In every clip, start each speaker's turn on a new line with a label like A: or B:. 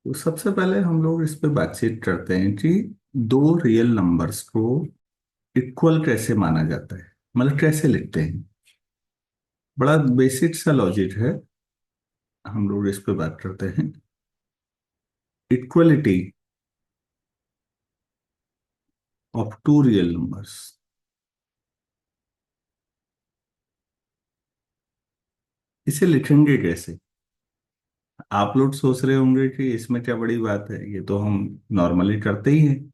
A: तो सबसे पहले हम लोग इस पे बातचीत करते हैं कि दो रियल नंबर्स को इक्वल कैसे माना जाता है, मतलब कैसे लिखते हैं। बड़ा बेसिक सा लॉजिक है। हम लोग इस पे बात करते हैं। Equality of two real numbers, इसे लिखेंगे कैसे। आप लोग सोच रहे होंगे कि इसमें क्या बड़ी बात है, ये तो हम नॉर्मली करते ही हैं।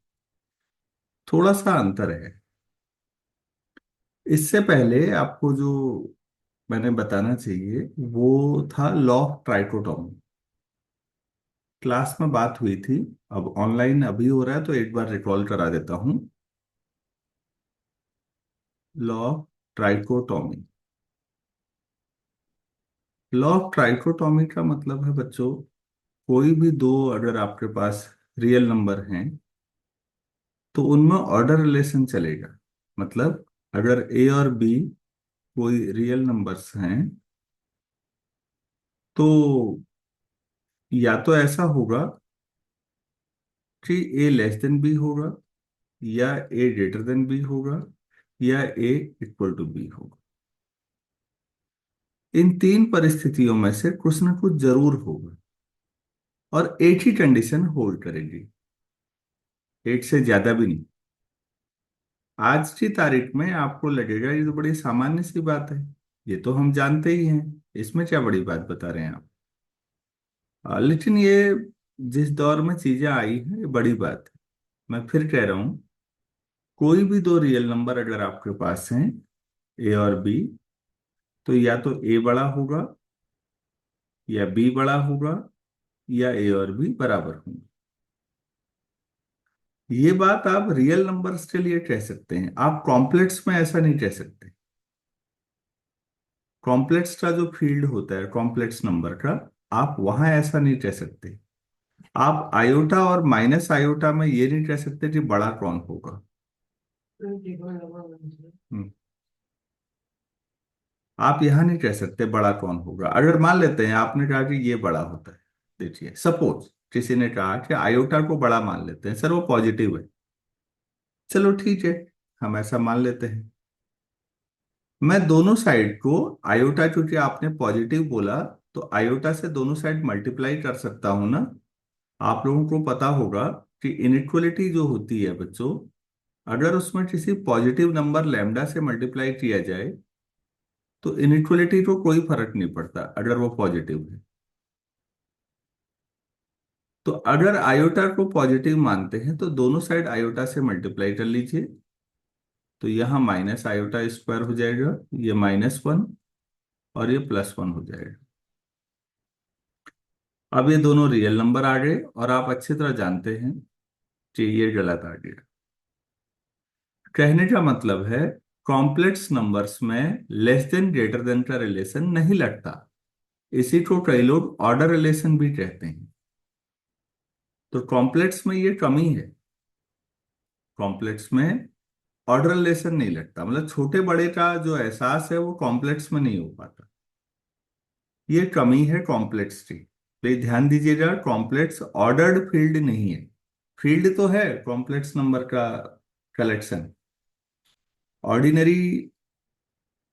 A: थोड़ा सा अंतर है। इससे पहले आपको जो मैंने बताना चाहिए वो था लॉ ऑफ ट्राइकोटॉमी। क्लास में बात हुई थी, अब ऑनलाइन अभी हो रहा है तो एक बार रिकॉल करा देता हूं। Law of trichotomy. Law of trichotomy का मतलब है बच्चों, कोई भी दो अगर आपके पास रियल नंबर हैं तो उनमें ऑर्डर रिलेशन चलेगा। मतलब अगर ए और बी कोई रियल नंबर्स हैं तो या तो ऐसा होगा कि ए लेस देन बी होगा, या ए ग्रेटर देन बी होगा, या ए इक्वल टू बी होगा। इन तीन परिस्थितियों में से कुछ ना कुछ जरूर होगा और एक ही कंडीशन होल्ड करेगी, एक से ज्यादा भी नहीं। आज की तारीख में आपको लगेगा ये तो बड़ी सामान्य सी बात है, ये तो हम जानते ही हैं, इसमें क्या बड़ी बात बता रहे हैं आप। लेकिन ये जिस दौर में चीजें आई हैं ये बड़ी बात है। मैं फिर कह रहा हूं, कोई भी दो रियल नंबर अगर आपके पास हैं, ए और बी, तो या तो ए बड़ा होगा या बी बड़ा होगा, या ए और बी बराबर होंगे। ये बात आप रियल नंबर्स के लिए कह सकते हैं, आप कॉम्प्लेक्स में ऐसा नहीं कह सकते। कॉम्प्लेक्स का जो फील्ड होता है कॉम्प्लेक्स नंबर का, आप वहां ऐसा नहीं कह सकते। आप आयोटा और माइनस आयोटा में ये नहीं कह सकते कि बड़ा कौन होगा। हम्म, आप यहां नहीं कह सकते बड़ा कौन होगा। अगर मान लेते हैं आपने कहा कि ये बड़ा होता है, देखिए सपोज किसी ने कहा कि आयोटा को बड़ा मान लेते हैं, सर वो पॉजिटिव है। चलो ठीक है, हम ऐसा मान लेते हैं। मैं दोनों साइड को, आयोटा क्योंकि आपने पॉजिटिव बोला, तो आयोटा से दोनों साइड मल्टीप्लाई कर सकता हूं ना। आप लोगों को पता होगा कि इनइक्वलिटी जो होती है बच्चों, अगर उसमें किसी पॉजिटिव नंबर लैम्डा से मल्टीप्लाई किया जाए तो इनइक्वलिटी को कोई फर्क नहीं पड़ता अगर वो पॉजिटिव है। तो अगर आयोटा को पॉजिटिव मानते हैं तो दोनों साइड आयोटा से मल्टीप्लाई कर लीजिए। तो यहाँ माइनस आयोटा स्क्वायर हो जाएगा, ये -1, और ये +1 हो जाएगा। अब ये दोनों रियल नंबर आ गए और आप अच्छी तरह जानते हैं कि ये गलत आ गया। कहने का मतलब है, कॉम्प्लेक्स नंबर्स में लेस देन ग्रेटर देन का रिलेशन नहीं लगता। इसी को कई लोग ऑर्डर रिलेशन भी कहते हैं। तो कॉम्प्लेक्स में ये कमी है, कॉम्प्लेक्स में ऑर्डर रिलेशन नहीं लगता, मतलब छोटे बड़े का जो एहसास है वो कॉम्प्लेक्स में नहीं हो पाता। ये कमी है कॉम्प्लेक्स की। प्लीज ध्यान दीजिएगा, कॉम्प्लेक्स ऑर्डर्ड फील्ड नहीं है। फील्ड तो है कॉम्प्लेक्स नंबर का कलेक्शन। ऑर्डिनरी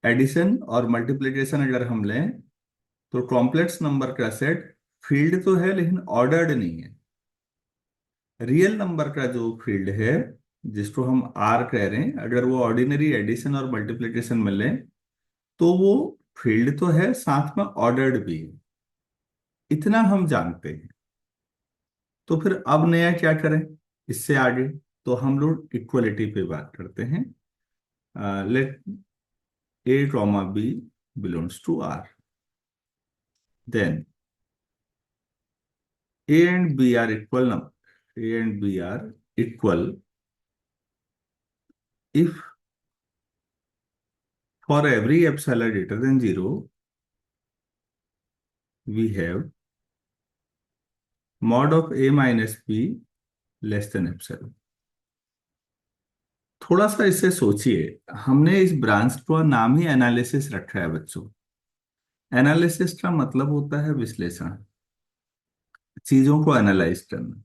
A: एडिशन और मल्टीप्लिकेशन अगर हम लें तो कॉम्प्लेक्स नंबर का सेट फील्ड तो है लेकिन ऑर्डर्ड नहीं है। रियल नंबर का जो फील्ड है, जिसको हम आर कह रहे हैं, अगर वो ऑर्डिनरी एडिशन और मल्टीप्लिकेशन में लें तो वो फील्ड तो है साथ में ऑर्डर्ड भी है। इतना हम जानते हैं। तो फिर अब नया क्या करें इससे आगे। तो हम लोग इक्वलिटी पे बात करते हैं। Let a comma b belongs to R, then a and b are equal number, a and b are equal if for every epsilon greater than 0 we have mod of a minus b less than epsilon. थोड़ा सा इससे सोचिए, हमने इस branch का नाम ही analysis रखा है बच्चों। एनालिसिस का मतलब होता है विश्लेषण। चीजों को एनालाइज करना।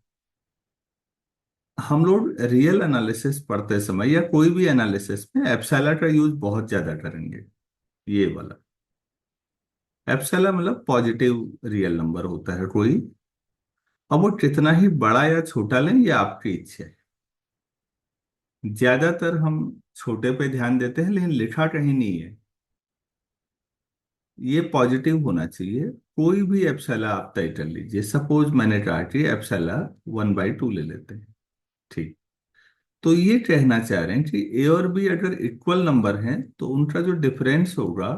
A: हम लोग रियल एनालिसिस पढ़ते समय या कोई भी एनालिसिस में एप्सिलॉन का यूज बहुत ज्यादा करेंगे। ये वाला एप्सिलॉन मतलब पॉजिटिव रियल नंबर होता है कोई। अब वो कितना ही बड़ा या छोटा लें ये आपकी इच्छा है। ज्यादातर हम छोटे पे ध्यान देते हैं, लेकिन लिखा कहीं नहीं है। ये पॉजिटिव होना चाहिए। कोई भी एप्सिलॉन आप तय कर लीजिए। सपोज मैंने कहा कि एप्सिलॉन 1/2 ले लेते हैं। ठीक। तो ये कहना चाह रहे हैं कि ए और बी अगर इक्वल नंबर हैं तो उनका जो डिफरेंस होगा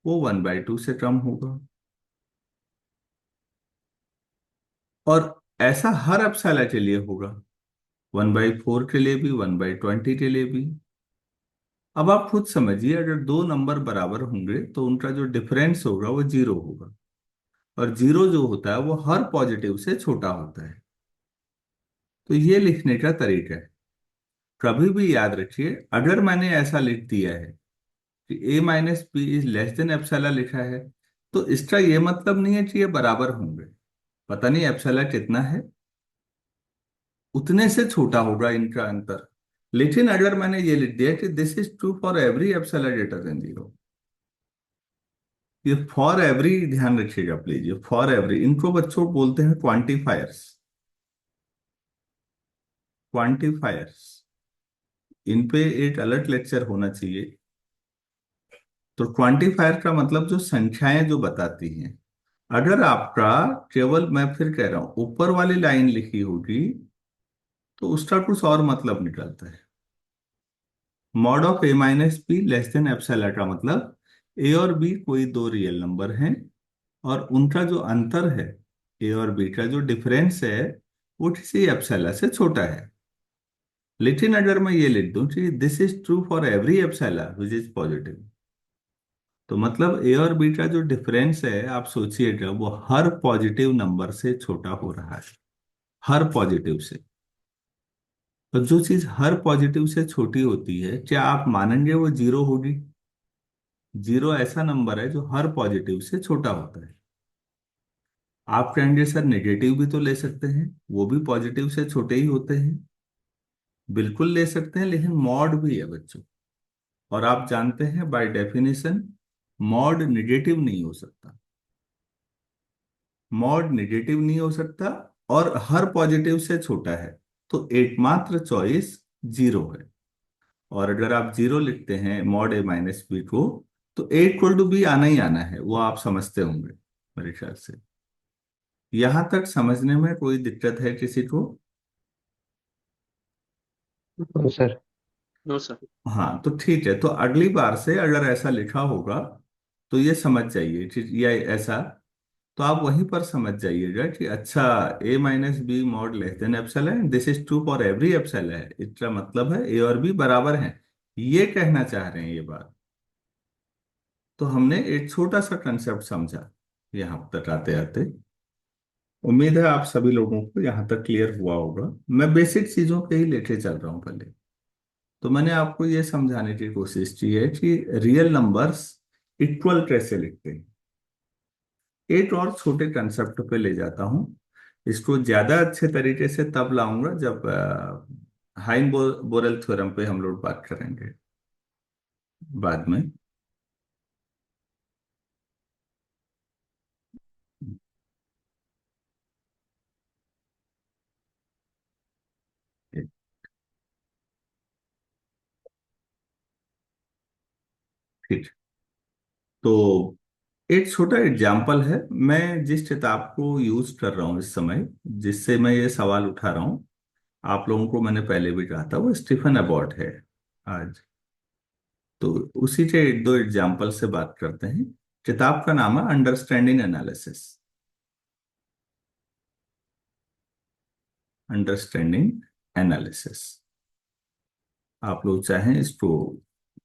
A: वो 1/2 से कम होगा। और ऐसा हर एप्सिलॉन के लिए होगा। 1/4 के लिए भी, 1/20 के लिए भी। अब आप खुद समझिए, अगर दो नंबर बराबर होंगे तो उनका जो डिफरेंस होगा वो जीरो होगा। और जीरो जो होता है वो हर पॉजिटिव से छोटा होता है। तो ये लिखने का तरीका है। कभी भी याद रखिए, अगर मैंने ऐसा लिख दिया है कि a - b is less than epsilon लिखा है, तो इसका ये मतलब नहीं है कि ये बराबर होंगे। पता नहीं एप्सिलॉन कितना है, उतने से छोटा होगा इनका अंतर। लेकिन अगर मैंने ये लिख दिया कि this is true for every epsilon greater than zero, ये फॉर एवरी ध्यान रखिएगा प्लीज। ये फॉर एवरी, इनको बच्चों बोलते हैं क्वांटिफायर्स। क्वांटिफायर्स, इन पे एक अलग लेक्चर होना चाहिए। तो क्वांटिफायर का मतलब जो संख्याएं जो बताती हैं। अगर आपका केवल, मैं फिर कह रहा हूं, ऊपर वाली लाइन लिखी होगी तो उसका कुछ और मतलब निकलता है। Mod of a - b less than epsilon का मतलब ए और बी कोई दो रियल नंबर हैं, और उनका जो अंतर है, ए और बी का जो डिफरेंस है, वो किसी एप्सिलॉन से छोटा है। लेकिन अगर मैं ये लिख दूं कि this is true for every epsilon which is positive, तो मतलब ए और बी का जो डिफरेंस है, आप सोचिएगा, वो हर पॉजिटिव नंबर से छोटा हो रहा है। हर पॉजिटिव से। तो जो चीज हर पॉजिटिव से छोटी होती है, क्या आप मानेंगे वो जीरो होगी? जीरो ऐसा नंबर है जो हर पॉजिटिव से छोटा होता है। आप कहेंगे सर नेगेटिव भी तो ले सकते हैं, वो भी पॉजिटिव से छोटे ही होते हैं। बिल्कुल ले सकते हैं, लेकिन मॉड भी है बच्चों। और आप जानते हैं बाय डेफिनेशन मॉड निगेटिव नहीं हो सकता। मॉड निगेटिव नहीं हो सकता और हर पॉजिटिव से छोटा है। तो एकमात्र चॉइस जीरो है। और अगर आप जीरो लिखते हैं मॉड a - b को, तो ए इक्वल टू बी आना ही आना है, वो आप समझते होंगे मेरे ख्याल से। यहां तक समझने में कोई दिक्कत है किसी को?
B: No sir.
C: No sir.
A: हाँ तो ठीक है। तो अगली बार से अगर ऐसा लिखा होगा तो ये समझ जाइए कि या ऐसा, तो आप वहीं पर समझ जाइएगा कि अच्छा, a - b mod less than epsilon, this is true for every epsilon है। इसका मतलब है ए और बी बराबर हैं, ये कहना चाह रहे हैं ये बात। तो हमने एक छोटा सा कंसेप्ट समझा यहाँ तक आते आते। उम्मीद है आप सभी लोगों को यहाँ तक क्लियर हुआ होगा। मैं बेसिक चीजों पे ही लेके चल रहा हूँ पहले। तो मैंने आपको ये समझाने की कोशिश की है कि रियल नंबर्स इक्वल कैसे लिखते हैं। एक और छोटे कंसेप्ट पे ले जाता हूँ। इसको ज्यादा अच्छे तरीके से तब लाऊंगा जब हाइन बोरेल थ्योरम पे हम लोग बात करेंगे बाद में। ठीक। तो एक छोटा एग्जाम्पल है। मैं जिस किताब को यूज कर रहा हूँ इस समय, जिससे मैं ये सवाल उठा रहा हूँ, आप लोगों को मैंने पहले भी कहा था, वो स्टीफन अबॉट है आज। तो उसी के एक दो एग्जाम्पल से बात करते हैं। किताब का नाम है अंडरस्टैंडिंग एनालिसिस। Understanding analysis. आप लोग चाहें इसको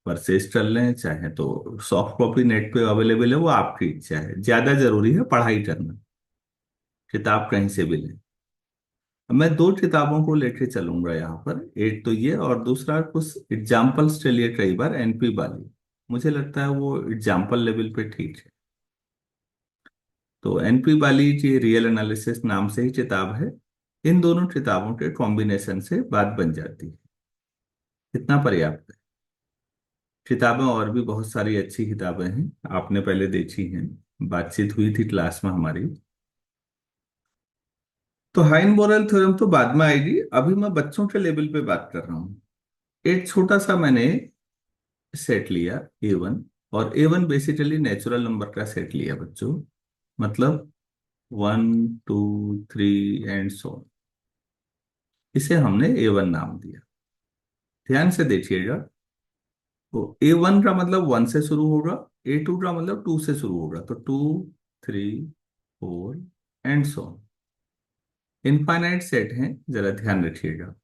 A: परचेज कर लें, चाहे तो सॉफ्ट कॉपी नेट पे अवेलेबल है, वो आपकी इच्छा है। ज्यादा जरूरी है पढ़ाई करना। किताब कहीं से भी लें। मैं दो किताबों को लेके चलूंगा यहाँ पर। एक तो ये, और दूसरा कुछ एग्जाम्पल्स चलिए कई बार एनपी वाली। मुझे लगता है वो एग्जाम्पल लेवल पे ठीक है। तो एनपी वाली जी रियल एनालिसिस नाम से ही किताब है। इन दोनों किताबों के कॉम्बिनेशन से बात बन जाती है। इतना पर्याप्त है। किताबें और भी बहुत सारी अच्छी किताबें हैं, आपने पहले देखी हैं, बातचीत हुई थी क्लास में हमारी। तो हाइन बोरेल थ्योरम तो बाद में आएगी, अभी मैं बच्चों के लेवल पे बात कर रहा हूँ। एक छोटा सा मैंने सेट लिया A1, और A1 बेसिकली नेचुरल नंबर का सेट लिया बच्चों, मतलब 1 2 3 एंड सो। इसे हमने A1 नाम दिया। ध्यान से देखिएगा, तो A1 का मतलब 1 से शुरू होगा, A2 का मतलब 2 से शुरू होगा, तो 2 3 4 एंड सो। इनफाइनाइट सेट है, जरा ध्यान रखिएगा।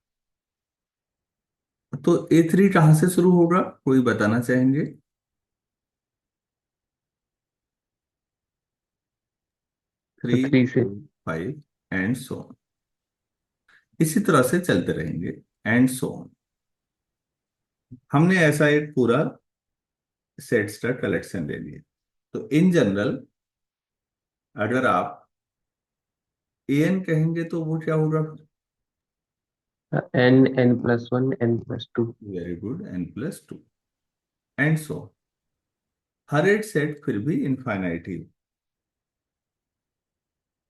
A: तो A3 कहाँ से शुरू होगा, कोई बताना चाहेंगे? 3
B: 3 से।
A: 5 एंड सो। इसी तरह से चलते रहेंगे, एंड सो। हमने ऐसा एक पूरा सेट्स का कलेक्शन ले लिया। तो इन जनरल अगर आप एन कहेंगे तो वो क्या होगा?
B: n+1 n+2।
A: Very good, n+2 and so. हर एक सेट फिर भी इनफाइनाइट ही।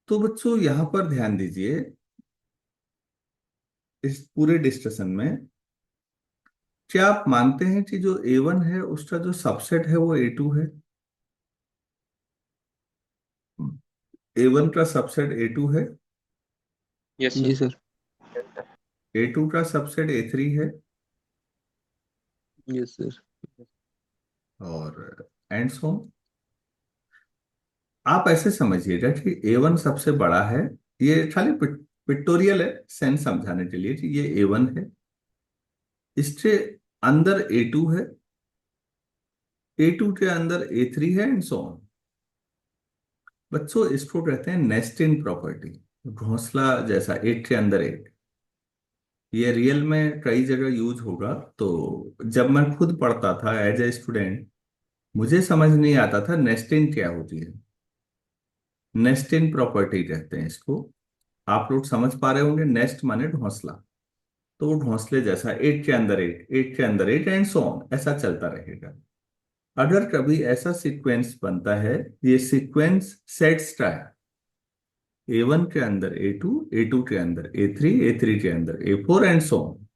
A: तो बच्चों यहां पर ध्यान दीजिए, इस पूरे डिस्कशन में क्या आप मानते हैं कि जो A1 है उसका जो सबसेट है वो A2 है? A1 का सबसेट A2 है,
C: यस
B: जी
C: सर।
B: सर।
A: A2 का सबसेट A3 है,
B: यस सर।
A: और एंड सो। आप ऐसे समझिएगा कि A1 सबसे बड़ा है। ये खाली पिक्टोरियल है, सेंस समझाने के लिए कि ये A1 है, इसके अंदर A2 है, A2 के अंदर A3 है, एंड सो ऑन। बच्चों इसको कहते हैं नेस्ट इन प्रॉपर्टी, घोंसला जैसा, एक के अंदर एक। ये रियल में कई जगह यूज होगा। तो जब मैं खुद पढ़ता था एज ए स्टूडेंट, मुझे समझ नहीं आता था नेस्ट इन क्या होती है। नेस्ट इन प्रॉपर्टी कहते हैं इसको। आप लोग समझ पा रहे होंगे, नेस्ट माने घोंसला। तो वो घोंसले जैसा, एक के अंदर एक, एक के अंदर एक, एंड सो ऑन, ऐसा चलता रहेगा। अगर कभी ऐसा सीक्वेंस बनता है, ये सीक्वेंस सेट्स का है, A1 के अंदर A2, A2 के अंदर A3, A3 के अंदर A4 एंड सो ऑन,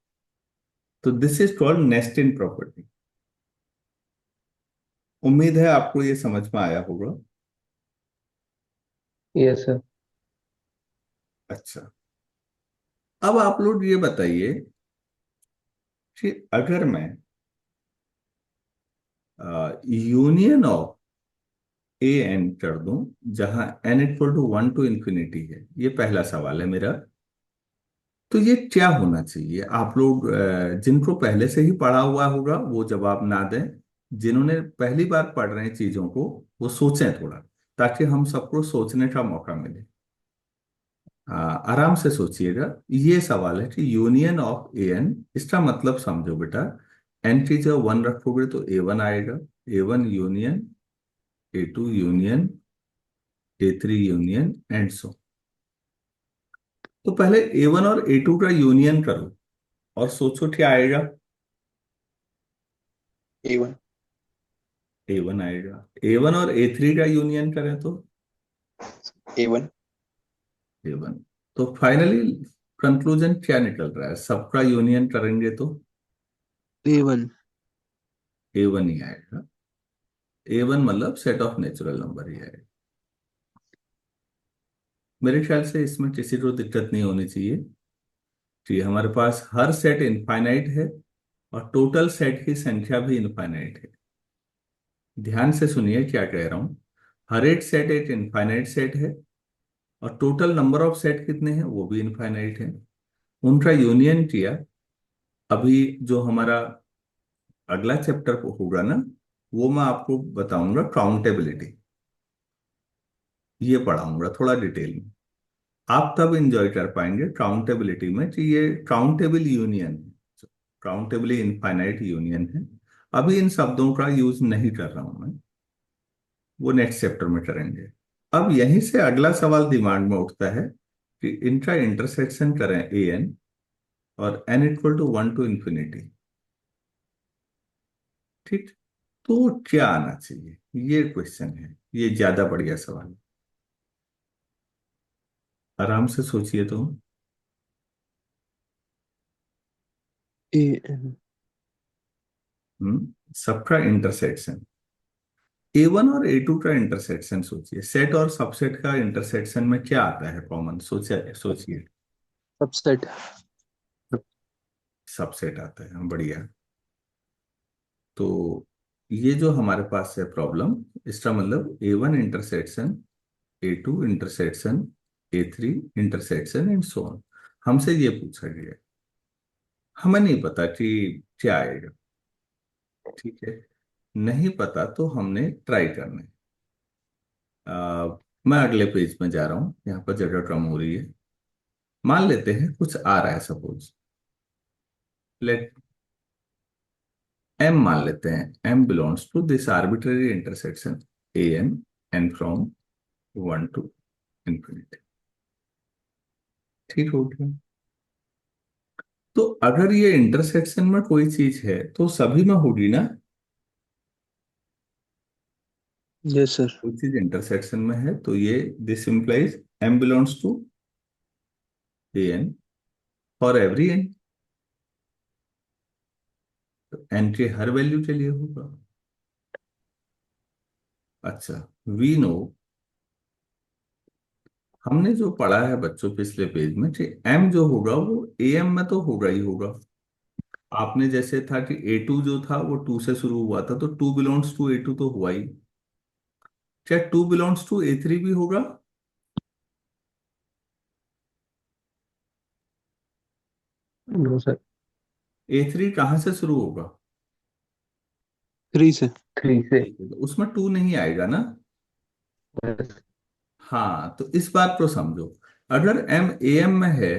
A: तो this is called nest in property. उम्मीद है आपको ये समझ में आया होगा।
B: Yes sir.
A: अच्छा, अब आप लोग ये बताइए कि अगर मैं यूनियन ऑफ एन कर दूं, जहां n=1 to ∞ है, ये पहला सवाल है मेरा। तो ये क्या होना चाहिए? आप लोग जिनको पहले से ही पढ़ा हुआ होगा वो जवाब ना दें, जिन्होंने पहली बार पढ़ रहे हैं चीजों को वो सोचें थोड़ा, ताकि हम सबको सोचने का मौका मिले। आराम से सोचिएगा। ये सवाल है कि यूनियन ऑफ एन, इसका मतलब समझो बेटा। एन की जब 1 रखोगे तो A1 आएगा, A1 union A2 union A3 union and so. तो पहले A1 और A2 का यूनियन करो और सोचो क्या आएगा।
C: A1।
A: A1 आएगा। A1 और A3 का यूनियन करें तो
C: A1।
A: A1। तो फाइनली कंक्लूजन क्या निकल रहा है? सबका यूनियन करेंगे तो
B: A1।
A: A1 ही आएगा। A1 मतलब सेट ऑफ नेचुरल नंबर ही आएगा। मेरे ख्याल से इसमें किसी को दिक्कत नहीं होनी चाहिए कि हमारे पास हर सेट इनफाइनाइट है और टोटल सेट की संख्या भी इनफाइनाइट है। ध्यान से सुनिए क्या कह रहा हूं। हर एक सेट एक इनफाइनाइट सेट है, और टोटल नंबर ऑफ सेट कितने हैं वो भी इनफाइनाइट है। उनका यूनियन किया। अभी जो हमारा अगला चैप्टर होगा ना, वो मैं आपको बताऊंगा काउंटेबिलिटी। ये पढ़ाऊंगा थोड़ा डिटेल में। आप तब इंजॉय कर पाएंगे काउंटेबिलिटी में कि ये काउंटेबल यूनियन है, काउंटेबली इनफाइनाइट यूनियन है। अभी इन शब्दों का यूज नहीं कर रहा हूं मैं, वो नेक्स्ट चैप्टर में करेंगे। अब यहीं से अगला सवाल दिमाग में उठता है कि इनका इंटरसेक्शन करें ए एन और एन इक्वल टू 1 to ∞। ठीक। तो क्या आना चाहिए, ये क्वेश्चन है, ये ज्यादा बढ़िया सवाल है। आराम से सोचिए तो।
B: an
A: सबका इंटरसेक्शन, A1 और A2 का इंटरसेक्शन सोचिए, सेट और सबसेट का इंटरसेक्शन में क्या आता है कॉमन, सोचिए सोचिए।
B: subset
A: सबसेट आता है, हाँ, बढ़िया। तो ये जो हमारे पास है प्रॉब्लम, इसका मतलब A1 intersection A2 intersection A3 intersection and so on. हमसे ये पूछा गया है। हमें नहीं पता कि क्या आएगा। ठीक है, नहीं पता तो हमने ट्राई करना है। मैं अगले पेज में जा रहा हूं, यहाँ पर जगह कम हो रही है। मान लेते हैं कुछ आ रहा है, सपोज लेट एम, मान लेते हैं m belongs to this arbitrary intersection a n n from 1 to ∞। ठीक हो गया। तो अगर ये इंटरसेक्शन में कोई चीज है तो सभी में होगी ना।
B: yes sir
A: कोई चीज इंटरसेक्शन में है तो ये this implies m belongs to a n for every n. तो एन के हर वैल्यू के लिए होगा। अच्छा, वी नो, हमने जो पढ़ा है बच्चों पिछले पेज में कि एम जो होगा वो ए एम में तो होगा ही होगा। आपने जैसे था कि A2 जो था वो 2 से शुरू हुआ था, तो 2 बिलोंग्स टू A2 तो हुआ ही। क्या 2 बिलोंग्स टू A3 भी होगा?
B: no sir
A: A3 कहाँ से शुरू होगा?
B: 3 से 3 से
A: ठीक है, तो उसमें 2 नहीं आएगा ना।
B: yes
A: हाँ, तो इस बात को समझो। अगर M AM में है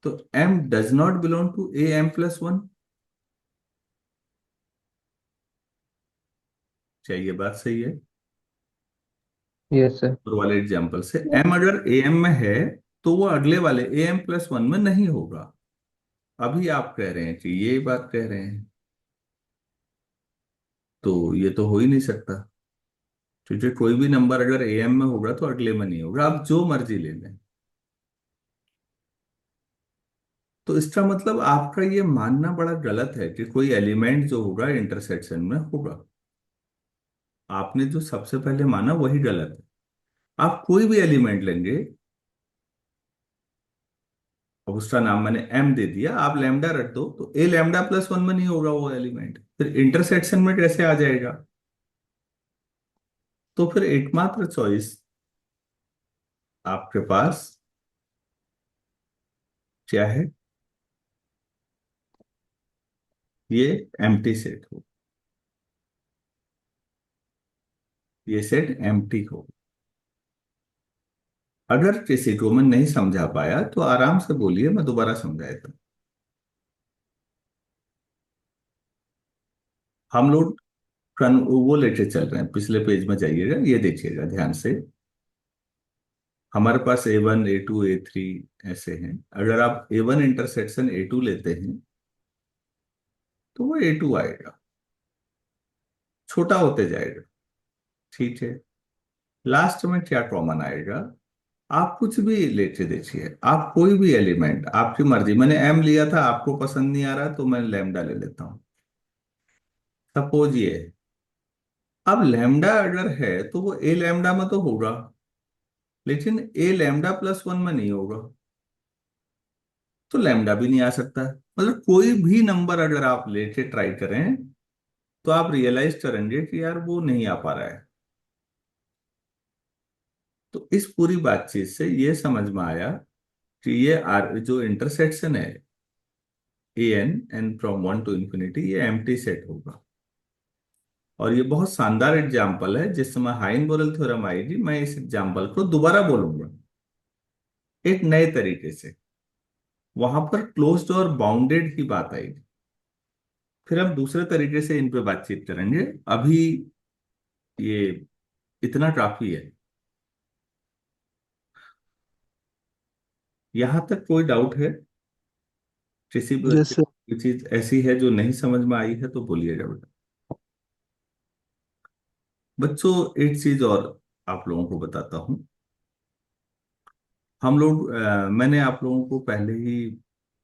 A: तो M does not belong to AM+1। क्या ये बात सही है?
B: yes sir
A: और वाले एग्जाम्पल से M अगर AM में है तो वो अगले वाले AM+1 में नहीं होगा। अभी आप कह रहे हैं कि ये बात कह रहे हैं, तो ये तो हो ही नहीं सकता। क्योंकि कोई भी नंबर अगर AM में होगा तो अगले में नहीं होगा, आप जो मर्जी ले लें। तो इसका मतलब आपका ये मानना बड़ा गलत है कि कोई एलिमेंट जो होगा इंटरसेक्शन में होगा। आपने जो सबसे पहले माना वही गलत है। आप कोई भी एलिमेंट लेंगे, अब उसका नाम मैंने M दे दिया, आप लैम्डा रख दो तो A λ+1 में नहीं होगा वो एलिमेंट, फिर इंटरसेक्शन में कैसे आ जाएगा? तो फिर एकमात्र चॉइस आपके पास क्या है? ये एम्प्टी सेट हो, ये सेट एम्प्टी हो। अगर किसी को मैं नहीं समझा पाया तो आराम से बोलिए, मैं दोबारा समझा देता हूं। हम लोग वो लेके चल रहे हैं, पिछले पेज में जाइएगा, ये देखिएगा ध्यान से। हमारे पास A1 A2 A3 ऐसे हैं। अगर आप A1 इंटरसेक्शन A2 लेते हैं तो वो A2 आएगा, छोटा होते जाएगा। ठीक है, लास्ट में क्या कॉमन आएगा? आप कुछ भी लेके देखिए, आप कोई भी एलिमेंट, आपकी मर्जी। मैंने M लिया था, आपको पसंद नहीं आ रहा तो मैं लैम्डा ले लेता हूं, सपोज ये है। अब लैम्डा अगर है तो वो A λ में तो होगा, लेकिन A λ+1 में नहीं होगा, तो लैम्डा भी नहीं आ सकता। मतलब कोई भी नंबर अगर आप लेके ट्राई करें तो आप रियलाइज करेंगे कि यार वो नहीं आ पा रहा है। तो इस पूरी बातचीत से ये समझ में आया कि ये जो इंटरसेक्शन है एन फ्रॉम 1 to ∞, ये एम्प्टी सेट होगा। और ये बहुत शानदार एग्जाम्पल है, जिस समय हाइन-बोरेल थ्योरम आएगी मैं इस एग्जाम्पल को दोबारा बोलूंगा एक नए तरीके से। वहां पर क्लोज्ड और बाउंडेड की बात आएगी, फिर हम दूसरे तरीके से इन पे बातचीत करेंगे। अभी ये इतना काफी है। यहां तक कोई डाउट है? किसी भी
B: यस
A: बच्चे
B: सर।
A: को कोई चीज ऐसी है जो नहीं समझ में आई है तो बोलिएगा बेटा। बच्चों, एक चीज और आप लोगों को बताता हूँ। हम लोग मैंने आप लोगों को पहले ही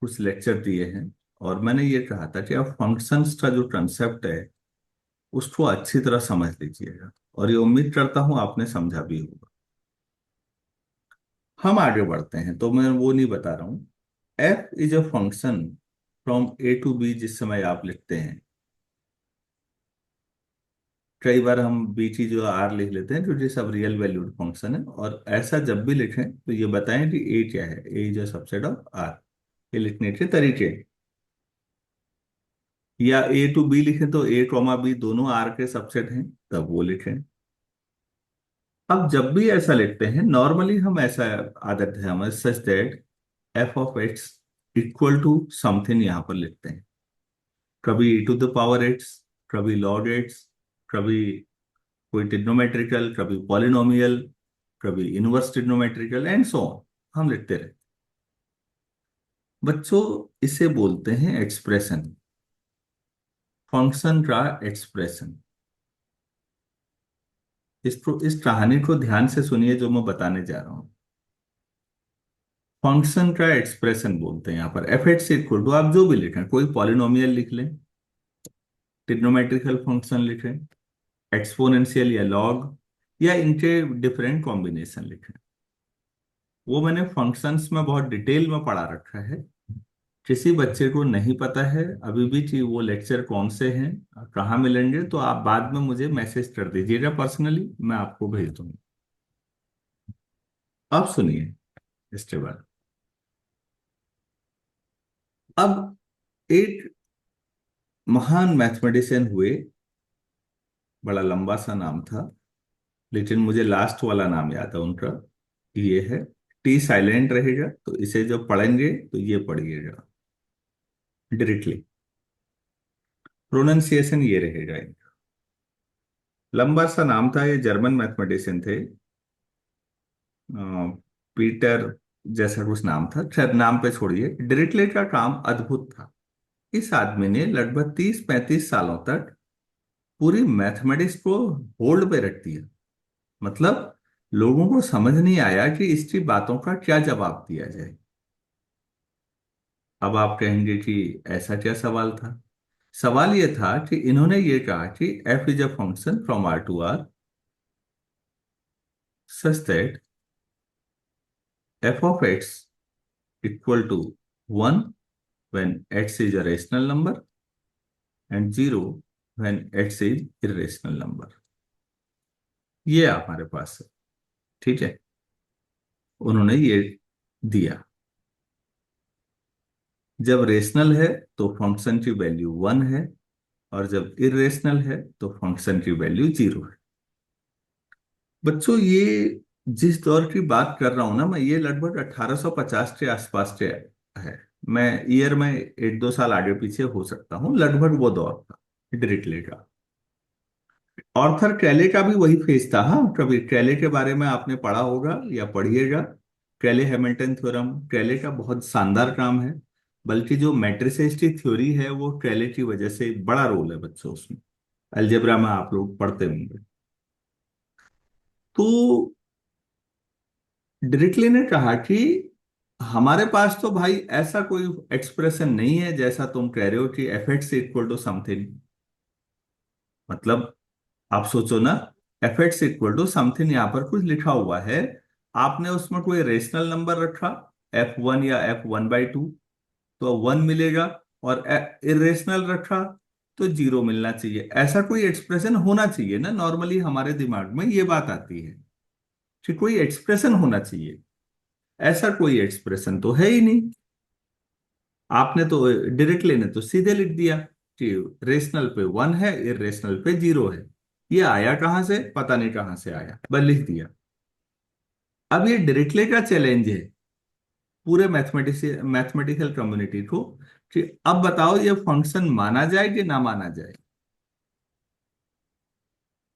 A: कुछ लेक्चर दिए हैं, और मैंने ये कहा था कि आप फंक्शंस का जो कंसेप्ट है उसको अच्छी तरह समझ लीजिएगा, और ये उम्मीद करता हूं आपने समझा भी होगा। हम आगे बढ़ते हैं, तो मैं वो नहीं बता रहा हूं। F is a function from a to b, जिस समय आप लिखते हैं, कई बार हम बी की जो आर लिख लेते हैं, जो ये सब रियल वैल्यूड फंक्शन है, और ऐसा जब भी लिखें तो ये बताएं कि ए क्या है। A is a subset of R. ये लिखने के तरीके, या ए टू बी लिखें तो ए कॉमा बी दोनों आर के सबसेट हैं, तब वो लिखें। अब जब भी ऐसा लिखते हैं, नॉर्मली हम ऐसा आदत है हमें, such that f of x equal to something यहां पर लिखते हैं। कभी e to the power x, कभी लॉग एक्स, कभी कोई ट्रिग्नोमेट्रिकल, कभी पॉलिनोमियल, कभी inverse trigonometrical, and so on. हम लिखते रहते हैं। बच्चों, इसे बोलते हैं एक्सप्रेशन, फंक्शन का एक्सप्रेशन। इस कहानी को ध्यान से सुनिए जो मैं बताने जा रहा हूं। फंक्शन का एक्सप्रेशन बोलते हैं यहाँ पर। एफ एक्स इक्वल टू, आप जो भी लिखें, कोई पॉलिनोमियल लिख लें, ट्रिग्नोमेट्रिकल फंक्शन लिखें, एक्सपोनेंशियल या लॉग, या इनके डिफरेंट कॉम्बिनेशन लिखें। वो मैंने फंक्शंस में बहुत डिटेल में पढ़ा रखा है। किसी बच्चे को नहीं पता है अभी भी कि वो लेक्चर कौन से हैं, कहाँ मिलेंगे, तो आप बाद में मुझे मैसेज कर दीजिएगा पर्सनली, मैं आपको भेज दूंगा। अब सुनिए इसके बाद। अब एक महान मैथमेटिशियन हुए, बड़ा लंबा सा नाम था, लेकिन मुझे लास्ट वाला नाम याद है उनका। ये है, टी साइलेंट रहेगा, तो इसे जब पढ़ेंगे तो ये पढ़िएगा डायरेक्टली, प्रोनाउंसिएशन ये रहेगा इनका। लंबा सा नाम था, ये जर्मन मैथमेटिशियन थे। पीटर जैसा कुछ नाम था, खैर नाम पे छोड़िए। डिरिचलेट का काम अद्भुत था। इस आदमी ने लगभग 30-35 सालों तक पूरी मैथमेटिक्स को होल्ड पे रख दिया। मतलब लोगों को समझ नहीं आया कि इसकी बातों का क्या जवाब दिया जाए। अब आप कहेंगे कि ऐसा क्या सवाल था? सवाल यह था कि इन्होंने ये कहा कि f is a function from R to R such that f of x equal to 1 when x is a rational number and 0 when x is irrational number। ये हमारे पास है, ठीक है। उन्होंने ये दिया, जब रेशनल है तो फंक्शन की वैल्यू 1 है, और जब इरेशनल है तो फंक्शन की वैल्यू 0 है। बच्चों, ये जिस दौर की बात कर रहा हूं ना मैं, ये लगभग 1850 के आसपास के है। मैं ईयर में 1-2 साल आगे पीछे हो सकता हूँ, लगभग वो दौर था डिरिचलेट का। ऑर्थर कैले का भी वही फेज था। हाँ, कभी कैले के बारे में आपने पढ़ा होगा या पढ़िएगा। कैले हैमिल्टन थ्योरम, कैले का बहुत शानदार काम है। बल्कि जो मैट्रिसेस की थ्योरी है वो कैले की वजह से बड़ा रोल है बच्चों उसमें। अलजेब्रा में आप लोग पढ़ते होंगे। तो डिरिचले ने कहा कि हमारे पास तो भाई ऐसा कोई एक्सप्रेशन नहीं है जैसा तुम कह रहे हो कि f x equal to something. मतलब आप सोचो ना, f x equal to something, यहां पर कुछ लिखा हुआ है, आपने उसमें कोई रेशनल नंबर रखा, F1 या F1/2, तो 1 मिलेगा, और इरेशनल रखा तो 0 मिलना चाहिए। ऐसा कोई एक्सप्रेशन होना चाहिए ना, नॉर्मली हमारे दिमाग में ये बात आती है कि कोई एक्सप्रेशन होना चाहिए। ऐसा कोई एक्सप्रेशन तो है ही नहीं। आपने तो डायरेक्टली ने तो सीधे लिख दिया कि रेशनल पे 1 है, इरेशनल पे 0 है। ये आया कहां से? पता नहीं कहां से आया, बस लिख दिया। अब ये डायरेक्टली का चैलेंज है पूरे मैथमेटिकल कम्युनिटी को कि अब बताओ ये फंक्शन माना जाए कि ना माना जाए।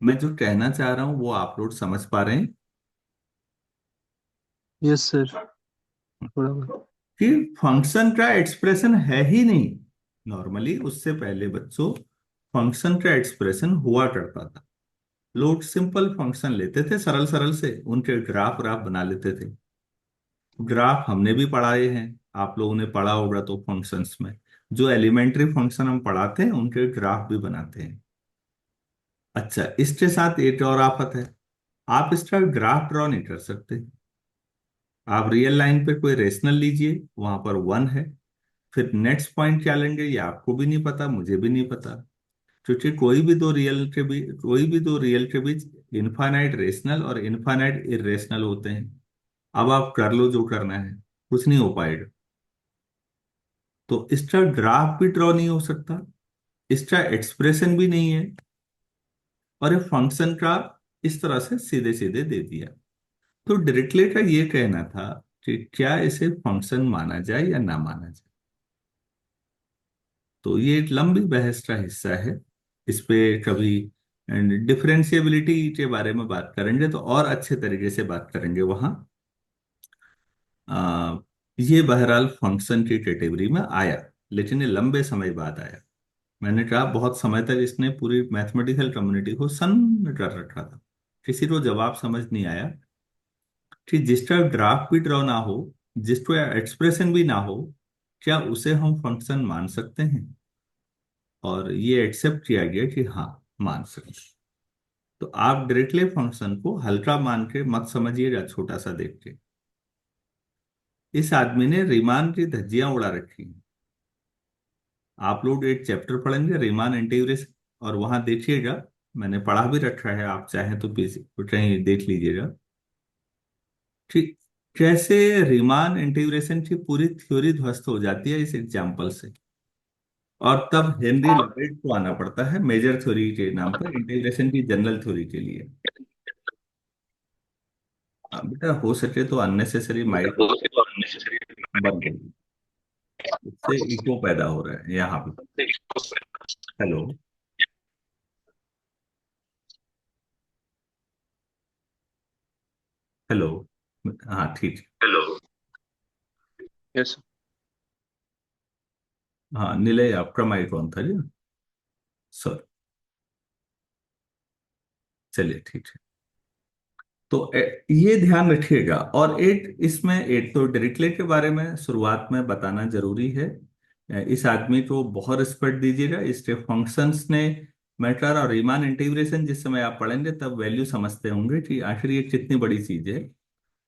A: मैं जो कहना चाह रहा हूं वो आप लोग समझ पा रहे हैं?
B: Yes sir. थोड़ा बहुत।
A: कि फंक्शन का एक्सप्रेशन है ही नहीं। नॉर्मली उससे पहले बच्चों फंक्शन का एक्सप्रेशन हुआ करता था। लोग सिंपल फंक्शन लेते थे, सरल सरल से उनके ग्राफ ग्राफ बना लेते थे। ग्राफ हमने भी पढ़ाए हैं, आप लोगों ने पढ़ा होगा तो फंक्शंस में जो एलिमेंट्री फंक्शन हम पढ़ाते हैं उनके ग्राफ भी बनाते हैं। अच्छा, इसके साथ एक और आफत है, आप इसका ग्राफ ड्रॉ नहीं कर सकते। आप रियल लाइन पे कोई रेशनल लीजिए, वहां पर वन है, फिर नेक्स्ट पॉइंट क्या लेंगे ये आपको भी नहीं पता, मुझे भी नहीं पता। क्योंकि कोई भी दो रियल के बीच इनफाइनाइट रेशनल और इनफाइनाइट इरेशनल होते हैं। अब आप कर लो जो करना है, कुछ नहीं हो पाएगा। तो इसका ग्राफ भी ड्रॉ नहीं हो सकता, इसका एक्सप्रेशन भी नहीं है, और ये फंक्शन का इस तरह से सीधे सीधे दे दिया। तो डिरिचलेट का ये कहना था कि क्या इसे फंक्शन माना जाए या ना माना जाए। तो ये एक लंबी बहस का हिस्सा है। इस पे कभी डिफरेंशिएबिलिटी के बारे में बात करेंगे तो और अच्छे तरीके से बात करेंगे वहां। आ, ये बहरहाल फंक्शन की कैटेगरी में आया, लेकिन ये लंबे समय बाद आया। मैंने कहा बहुत समय तक इसने पूरी मैथमेटिकल कम्युनिटी को सन्न कर रखा था, किसी को जवाब समझ नहीं आया कि जिसका ग्राफ भी ड्रॉ ना हो, जिसको एक्सप्रेशन भी ना हो, क्या उसे हम फंक्शन मान सकते हैं। और ये एक्सेप्ट किया गया कि हाँ, मान सकते हैं। तो आप डायरेक्टली फंक्शन को हल्का मान के मत समझिएगा, छोटा सा देख के। इस आदमी ने रीमान की धज्जियां उड़ा रखी हैं। आप लोग एक चैप्टर पढ़ेंगे रीमान एंटीग्रेस, और वहां देखिएगा, मैंने पढ़ा भी रखा है, आप चाहें तो कहीं देख लीजिएगा। ठीक, कैसे रीमान इंटीग्रेशन की पूरी थ्योरी ध्वस्त हो जाती है इस एग्जाम्पल से। और तब हेनरी लेबेड को आना पड़ता है मेजर थ्योरी के नाम पर इंटीग्रेशन की जनरल थ्योरी के लिए। बेटा हो सके तो अननेसेसरी माइक बंद करिए, इससे इको पैदा हो रहा है यहाँ पे। हेलो। हेलो। हाँ ठीक है।
C: Hello. Yes.
A: हाँ निलय, आपका माइक ऑन था जी। सर, चलिए ठीक है। तो ये ध्यान रखिएगा। और एक इसमें एक तो डिरिचलेट के बारे में शुरुआत में बताना जरूरी है। इस आदमी को बहुत रिस्पेक्ट दीजिएगा, इसके फंक्शंस ने मैटर और रीमान इंटीग्रेशन जिस समय आप पढ़ेंगे तब वैल्यू समझते होंगे कि आखिर ये कितनी बड़ी चीज है।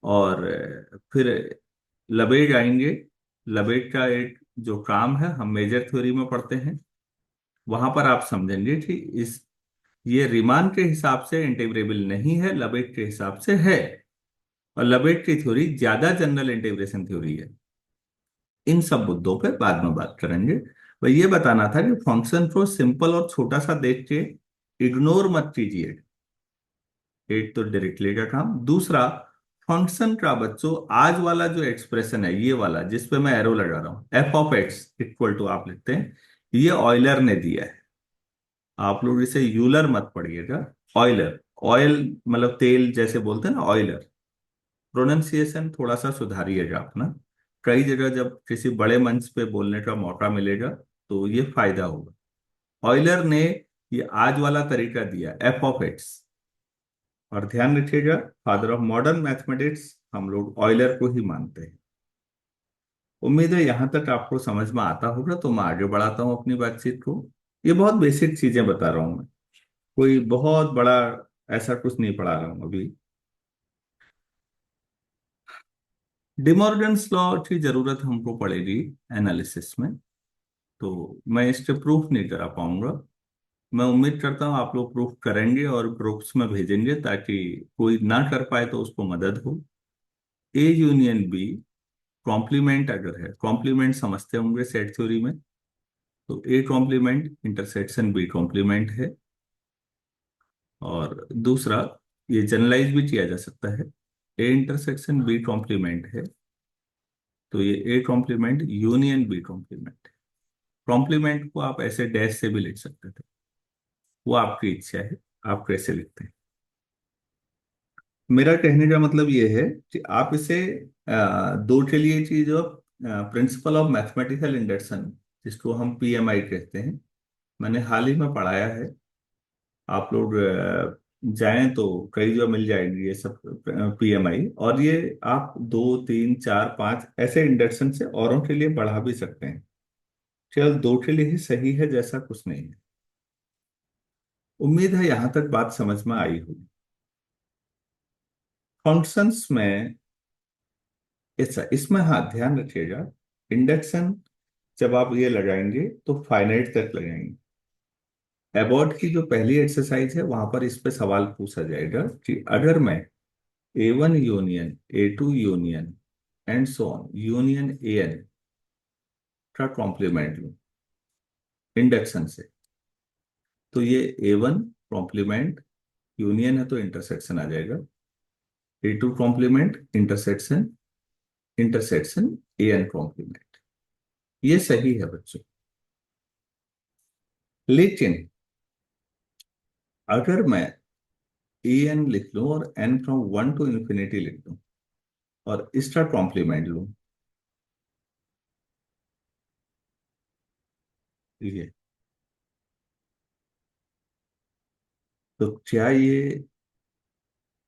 A: और फिर लबेग आएंगे। लबेग का एक जो काम है हम मेजर थ्योरी में पढ़ते हैं, वहां पर आप समझेंगे कि इस ये रीमान के हिसाब से इंटीग्रेबल नहीं है, लबेग के हिसाब से है। और लबेट की थ्योरी ज्यादा जनरल इंटीग्रेशन थ्योरी है। इन सब मुद्दों पर बाद में बात करेंगे। वह ये बताना था कि फंक्शन को सिंपल और छोटा सा देख के इग्नोर मत कीजिए। एक तो डायरेक्टली का काम, दूसरा फंक्शन का बच्चों आज वाला जो एक्सप्रेशन है ये वाला जिस पे मैं एरो लगा रहा हूं, f of x equal to आप लिखते हैं, ये ऑयलर ने दिया है। आप लोग इसे यूलर मत पढ़िएगा, ऑयलर। ऑयल मतलब तेल जैसे बोलते हैं ना, ऑयलर। प्रोनाउंसिएशन थोड़ा सा सुधारिएगा अपना। कई जगह जब किसी बड़े मंच पे बोलने का मौका मिलेगा तो ये फायदा होगा। ऑयलर ने ये आज वाला तरीका दिया, एफ ऑफ एक्स। और ध्यान रखिएगा, फादर ऑफ मॉडर्न मैथमेटिक्स हम लोग ऑयलर को ही मानते हैं। उम्मीद है यहां तक आपको समझ में आता होगा, तो मैं आगे बढ़ाता हूं अपनी बातचीत को। ये बहुत बेसिक चीजें बता रहा हूं मैं, कोई बहुत बड़ा ऐसा कुछ नहीं पढ़ा रहा हूं अभी। डिमॉर्गन्स लॉ की जरूरत हमको पड़ेगी एनालिसिस में, तो मैं इसके प्रूफ नहीं करा पाऊंगा। मैं उम्मीद करता हूँ आप लोग प्रूफ करेंगे और ग्रुप्स में भेजेंगे ताकि कोई ना कर पाए तो उसको मदद हो। ए यूनियन बी कॉम्प्लीमेंट अगर है, कॉम्प्लीमेंट समझते होंगे सेट थ्योरी में, तो a complement intersection b complement है। और दूसरा, ये जनरलाइज भी किया जा सकता है, ए इंटरसेक्शन बी कॉम्प्लीमेंट है, तो ये a complement union b complement है। कॉम्प्लीमेंट को आप ऐसे डैश से भी लिख सकते थे, वो आपकी इच्छा है, आप कैसे लिखते हैं। मेरा कहने का मतलब ये है कि आप इसे दो के लिए चीज of principle of mathematical induction, जिसको हम पीएमआई कहते हैं, मैंने हाल ही में पढ़ाया है। आप लोग जाएं तो कई जगह मिल जाएंगे ये सब पीएमआई, और ये आप दो तीन चार पांच ऐसे इंडक्शन से औरों के लिए बढ़ा भी सकते हैं। केवल दो के लिए ही सही है, जैसा कुछ नहीं है। उम्मीद है यहां तक बात समझ में आई होगी। फंक्शंस में ऐसा, इसमें हाँ ध्यान रखिएगा, इंडक्शन जब आप ये लगाएंगे तो फाइनाइट तक लगाएंगे। एबॉट की जो पहली एक्सरसाइज है वहां पर इस पे सवाल पूछा जाएगा कि अगर मैं A1 union A2 union and so on union AN का कॉम्प्लीमेंट लूं इंडक्शन से, तो ये A1 कॉम्प्लीमेंट यूनियन है तो इंटरसेक्शन आ जाएगा, A2 complement intersection, intersection AN complement. ये सही है बच्चों। लेकिन अगर मैं AN लिख लूं और N फ्रॉम 1 to infinity लिख दूं और इसका कॉम्प्लीमेंट लूं, ये तो क्या ये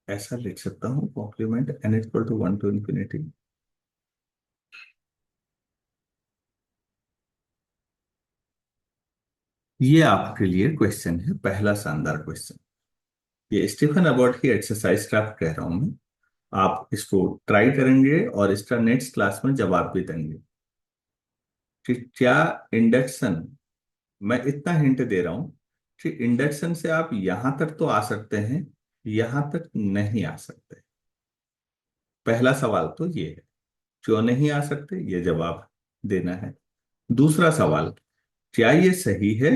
A: ऐसा लिख सकता हूं कॉम्प्लीमेंट N = 1 to infinity? ये आपके लिए क्वेश्चन है, पहला शानदार क्वेश्चन। ये स्टीफन अबॉट की एक्सरसाइज का कह रहा हूं मैं। आप इसको ट्राई करेंगे और इसका नेक्स्ट क्लास में जवाब भी देंगे कि क्या इंडक्शन, मैं इतना हिंट दे रहा हूं कि इंडक्शन से आप यहां तक तो आ सकते हैं, यहां तक नहीं आ सकते। पहला सवाल तो ये है, क्यों नहीं आ सकते, ये जवाब देना है। दूसरा सवाल, क्या ये सही है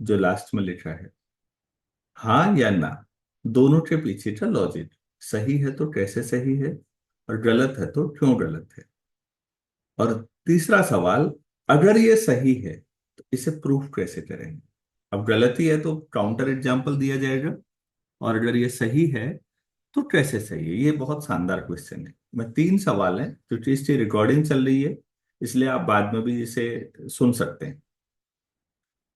A: जो लास्ट में लिखा है, हाँ या ना, दोनों के पीछे का लॉजिक। सही है तो कैसे सही है, और गलत है तो क्यों गलत है। और तीसरा सवाल, अगर ये सही है तो इसे प्रूफ कैसे करेंगे। अब गलती है तो काउंटर एग्जांपल दिया जाएगा, और अगर ये सही है तो कैसे सही है। ये बहुत शानदार क्वेश्चन है। मैं तीन सवाल हैं, क्योंकि इसकी रिकॉर्डिंग चल रही है इसलिए आप बाद में भी इसे सुन सकते हैं।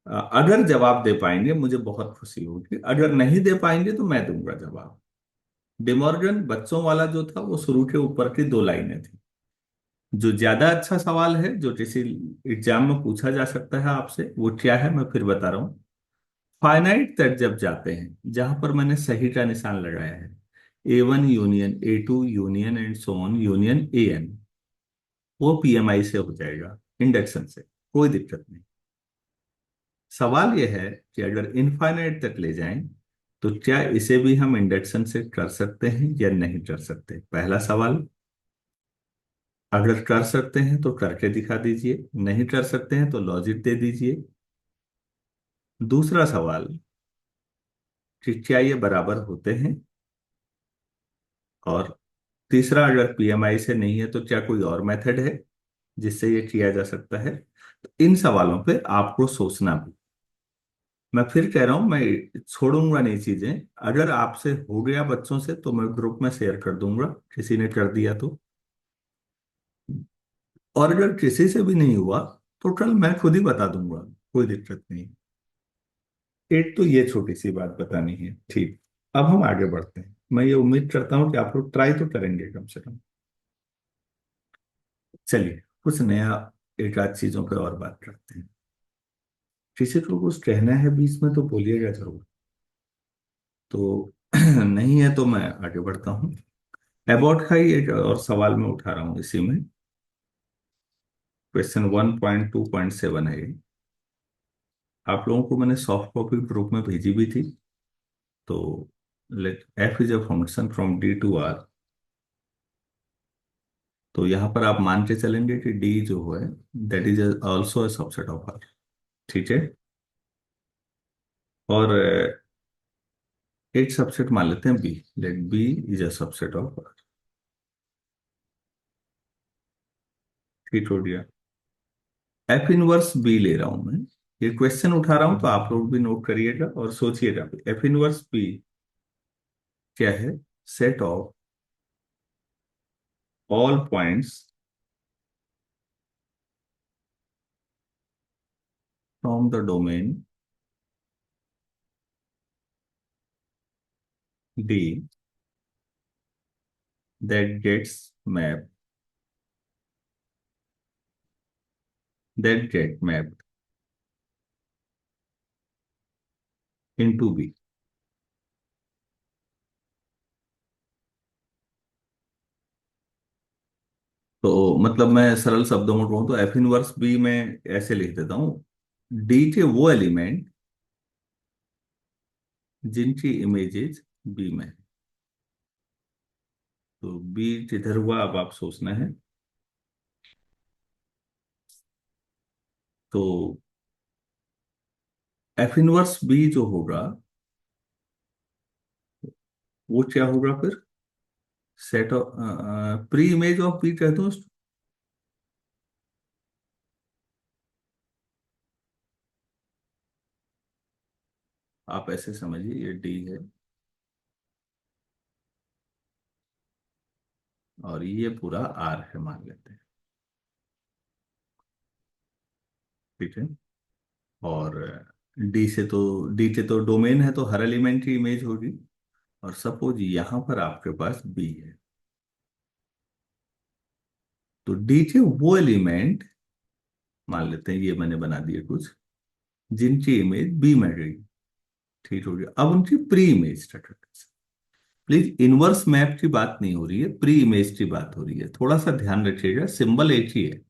A: अगर जवाब दे पाएंगे मुझे बहुत खुशी होगी, अगर नहीं दे पाएंगे तो मैं दूंगा जवाब। डिमॉर्गन बच्चों वाला जो था वो शुरू के ऊपर की दो लाइनें थी। जो ज्यादा अच्छा सवाल है जो किसी एग्जाम में पूछा जा सकता है आपसे, वो क्या है मैं फिर बता रहा हूँ। फाइनाइट तक जब जाते हैं, जहां पर मैंने सही का निशान लगाया है, A1 union A2 union and so on union AN, वो पीएमआई से हो जाएगा, इंडक्शन से, कोई दिक्कत नहीं। सवाल यह है कि अगर इनफाइनाइट तक ले जाएं तो क्या इसे भी हम इंडक्शन से कर सकते हैं या नहीं कर सकते, पहला सवाल। अगर कर सकते हैं तो करके दिखा दीजिए, नहीं कर सकते हैं तो लॉजिक दे दीजिए। दूसरा सवाल कि क्या ये बराबर होते हैं, और तीसरा, अगर पीएमआई से नहीं है तो क्या कोई और मेथड है जिससे ये किया जा सकता है। तो इन सवालों पे आपको सोचना भी। मैं फिर कह रहा हूं, मैं छोड़ूंगा नहीं चीजें। अगर आपसे हो गया बच्चों से तो मैं ग्रुप में शेयर कर दूंगा, किसी ने कर दिया तो। और अगर किसी से भी नहीं हुआ तो कल मैं खुद ही बता दूंगा, कोई दिक्कत नहीं। एक तो ये छोटी सी बात बतानी है, ठीक। अब हम आगे बढ़ते हैं। मैं ये उम्मीद करता हूँ कि आप लोग ट्राई तो करेंगे कम से कम। चलिए कुछ नया, एक आध चीजों पर और बात करते हैं। किसी को कुछ कहना है बीच में तो बोलिएगा जरूर। तो नहीं है तो मैं आगे बढ़ता हूँ। अबाउट का ही एक और सवाल मैं उठा रहा हूँ इसी में। क्वेश्चन 1.2.7 है ये। आप लोगों को मैंने सॉफ्ट कॉपी ग्रुप में भेजी भी थी। तो let f is a function from D to R। तो यहां पर आप मान के चलेंगे कि D जो है that is also a subset of R। ठीक है। और एक सबसेट मान लेते हैं B, let B is a subset of R। ठीक हो गया। F इनवर्स B ले रहा हूं मैं। ये क्वेश्चन उठा रहा हूं तो आप लोग भी नोट करिएगा और सोचिएगा F इनवर्स B क्या है। set of all points from the domain D that gets mapped that get mapped into B. तो मतलब मैं सरल शब्दों में कहूं तो एफ इनवर्स बी में ऐसे लिख देता हूं, डी के वो एलिमेंट जिनकी इमेजेस बी में है। तो बी किधर हुआ अब आप सोचना है। तो एफ इनवर्स बी जो होगा वो क्या होगा फिर, set of pre image of B कहते हैं आप ऐसे समझिए, ये डी है और ये पूरा आर है मान लेते हैं, ठीक है। और डी से तो डोमेन है तो हर एलिमेंट की इमेज होगी। और सपोज यहां पर आपके पास बी है, तो डी के वो एलिमेंट मान लेते हैं, ये मैंने बना दिए कुछ, जिनकी इमेज बी में गई, ठीक हो गया। अब उनकी pre image, please inverse map की बात नहीं हो रही है, प्री इमेज की बात हो रही है, थोड़ा सा ध्यान रखिएगा, सिंबल एक ही है।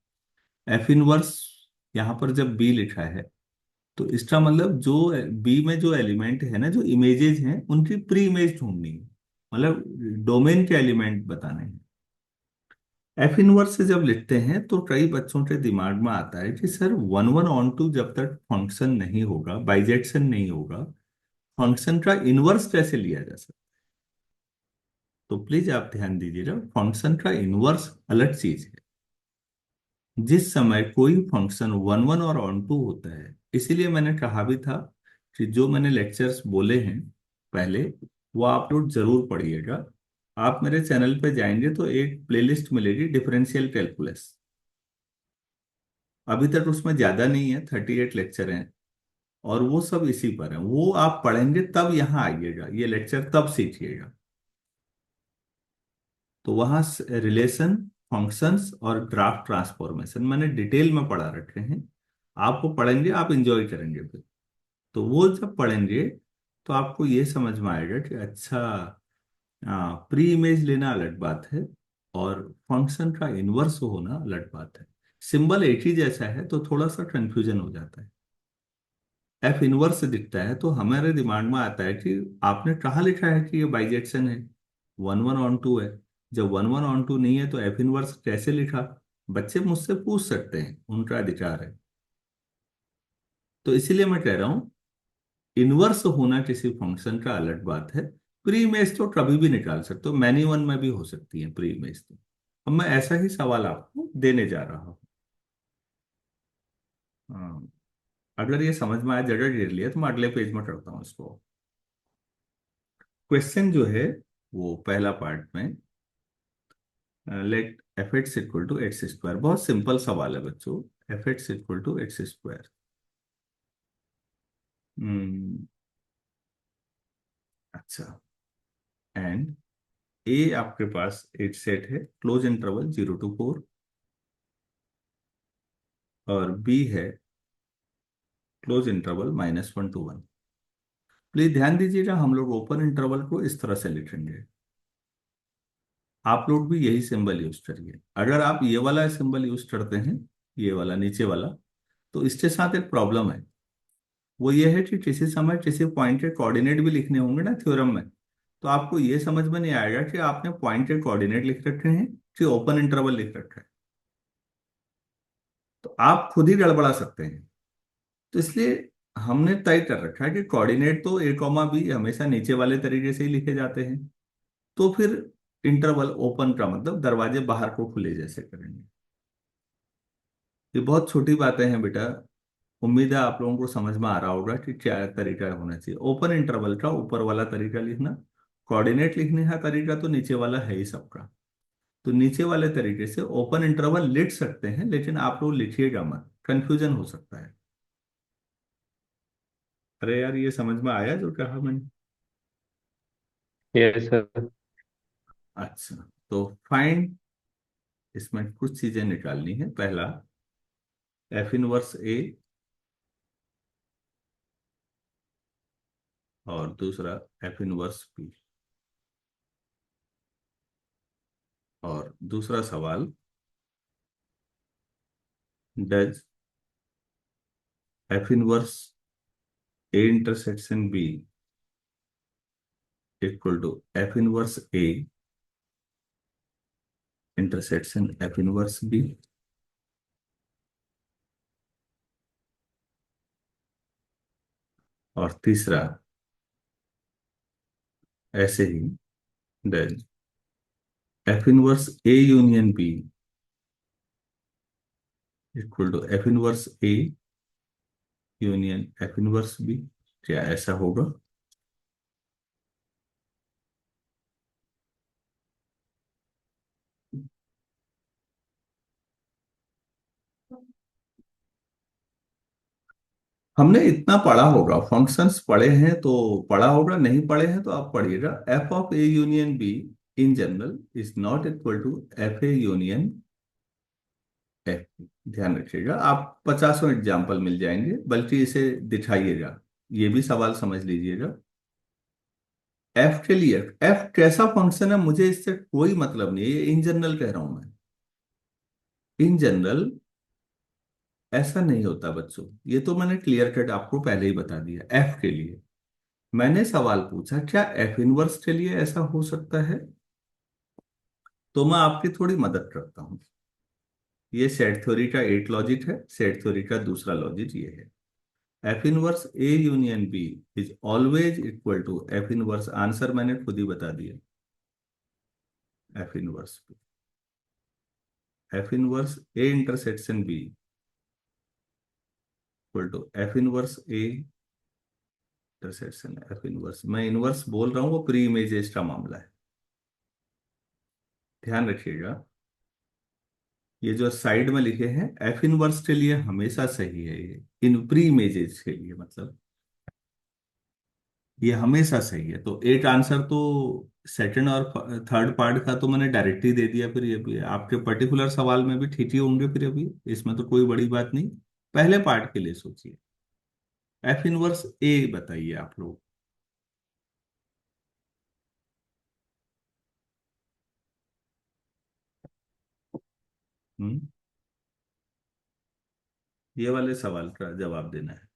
A: एफ इनवर्स यहां पर जब बी लिखा है तो इसका मतलब जो बी में जो एलिमेंट है ना, जो इमेजेस हैं उनकी प्री इमेज ढूंढनी है, मतलब डोमेन के एलिमेंट बताने हैं। एफ इनवर्स से जब लिखते हैं तो कई बच्चों के दिमाग में आता है कि sir one one onto जब तक फंक्शन नहीं होगा, बाइजेक्शन नहीं होगा, फंक्शन का इनवर्स कैसे लिया जा सकता। तो प्लीज आप ध्यान दीजिएगा, फंक्शन का इनवर्स अलग चीज है। जिस समय कोई फंक्शन वन वन और ऑन टू होता है, इसीलिए मैंने कहा भी था कि जो मैंने लेक्चर्स बोले हैं पहले वो आप लोग जरूर पढ़िएगा। आप मेरे चैनल पे जाएंगे तो एक प्लेलिस्ट मिलेगी डिफरेंशियल कैलकुलस, अभी तक उसमें ज्यादा नहीं है, 38 लेक्चर हैं और वो सब इसी पर है। वो आप पढ़ेंगे तब यहाँ आइएगा, ये लेक्चर तब सीखिएगा। तो वहां रिलेशन, फंक्शंस और ग्राफ ट्रांसफॉर्मेशन मैंने डिटेल में पढ़ा रखे हैं, आपको पढ़ेंगे आप इंजॉय करेंगे फिर। तो वो जब पढ़ेंगे तो आपको ये समझ में आएगा कि अच्छा, प्री इमेज लेना अलग बात है और फंक्शन का इनवर्स होना अलग बात है। सिंबल एक ही जैसा है तो थोड़ा सा कंफ्यूजन हो जाता है। एफ इनवर्स दिखता है तो हमारे दिमाग में आता है कि आपने कहाँ लिखा है कि ये बाइजेक्शन है, वन वन ऑन टू है। जब वन वन ऑन टू नहीं है तो एफ इनवर्स कैसे लिखा, बच्चे मुझसे पूछ सकते हैं, उनका अधिकार है। तो इसीलिए मैं कह रहा हूं, इनवर्स होना किसी फंक्शन का अलग बात है। प्री इमेज तो कभी भी निकाल सकते हो, मैनी वन में भी हो सकती है प्री इमेज तो। अब मैं ऐसा ही सवाल आपको देने जा रहा हूँ। हाँ, अगर ये समझ में आया, जगह घेर लिया, तो मैं अगले पेज में करता हूँ इसको। क्वेश्चन जो है वो पहला पार्ट में, let f x equal to x square, बहुत सिंपल सवाल है बच्चों। F x equal to x square, अच्छा, एंड ए आपके पास एक सेट है क्लोज इंटरवल 0 to 4 और बी है क्लोज इंटरवल -1 to 1। प्लीज ध्यान दीजिएगा, हम लोग ओपन इंटरवल को इस तरह से लिखेंगे, आप लोग भी यही सिंबल यूज करिए। अगर आप ये वाला सिंबल यूज करते हैं, ये वाला नीचे वाला, तो इसके साथ एक प्रॉब्लम है। वो ये है कि किसी समय किसी पॉइंट के कोऑर्डिनेट भी लिखने होंगे ना थ्योरम में, तो आपको ये समझ में नहीं आएगा कि आपने पॉइंट के कोऑर्डिनेट लिख रखे हैं कि ओपन इंटरवल लिख रखा है, तो आप खुद ही गड़बड़ा सकते हैं। तो इसलिए हमने तय कर रखा है कि कोऑर्डिनेट तो ए कॉमा बी हमेशा नीचे वाले तरीके से ही लिखे जाते हैं, तो फिर इंटरवल ओपन का मतलब दरवाजे बाहर को खुले जैसे करेंगे। ये बहुत छोटी बातें हैं बेटा, उम्मीद है आप लोगों को समझ में आ रहा होगा कि क्या तरीका होना चाहिए। ओपन इंटरवल का ऊपर वाला तरीका लिखना, कोऑर्डिनेट लिखने का तरीका तो नीचे वाला है ही सबका। तो नीचे वाले तरीके से ओपन इंटरवल लिख सकते हैं, लेकिन आप लोग लिखिएगा मत, कंफ्यूजन हो सकता है। अरे यार, ये समझ में आया जो कहा मैंने?
B: Yes sir.
A: अच्छा, तो फाइंड, इसमें कुछ चीजें निकालनी है। पहला एफ इनवर्स ए, और दूसरा एफ इनवर्स बी। और दूसरा सवाल, does f inverse A intersection B equal to f inverse A intersection f inverse B. और तीसरा ऐसे ही, does f inverse A union B equal to f inverse A union f inverse B. क्या ऐसा होगा? हमने इतना पढ़ा होगा, फंक्शंस पढ़े हैं तो पढ़ा होगा, नहीं पढ़े हैं तो आप पढ़िएगा। F of A union B in general is not equal to f A union f. ध्यान रखिएगा, आप 50 एग्जाम्पल मिल जाएंगे, बल्कि इसे दिखाइएगा। ये भी सवाल समझ लीजिएगा। एफ के लिए, एफ कैसा फंक्शन है मुझे इससे कोई मतलब नहीं है, ये इन जनरल कह रहा हूं मैं। इन जनरल ऐसा नहीं होता बच्चों, ये तो मैंने क्लियर कट आपको पहले ही बता दिया। एफ के लिए मैंने सवाल पूछा क्या एफ इनवर्स के लिए ऐसा हो सकता है, तो मैं आपकी थोड़ी मदद करता हूं। ये सेट थ्योरी का एक लॉजिक है, सेट थ्योरी का दूसरा लॉजिक ये है, f inverse A union B is always equal to f inverse, answer मैंने खुद ही बता दिया, f inverse B. F inverse A intersection B equal to f inverse A intersection f inverse. मैं इनवर्स बोल रहा हूँ, वो प्री इमेजेस का मामला है, ध्यान रखिएगा। ये जो साइड में लिखे हैं एफ इनवर्स के लिए हमेशा सही है, ये इन प्री इमेजेस के लिए मतलब ये हमेशा सही है। तो एक आंसर तो सेकंड और थर्ड पार्ट का तो मैंने डायरेक्ट ही दे दिया, फिर ये भी आपके पर्टिकुलर सवाल में भी ठीक ही होंगे फिर, अभी इसमें तो कोई बड़ी बात नहीं। पहले पार्ट के लिए सोचिए, एफ इनवर्स ए बताइए आप लोग। हम्म, ये वाले सवाल का जवाब देना है।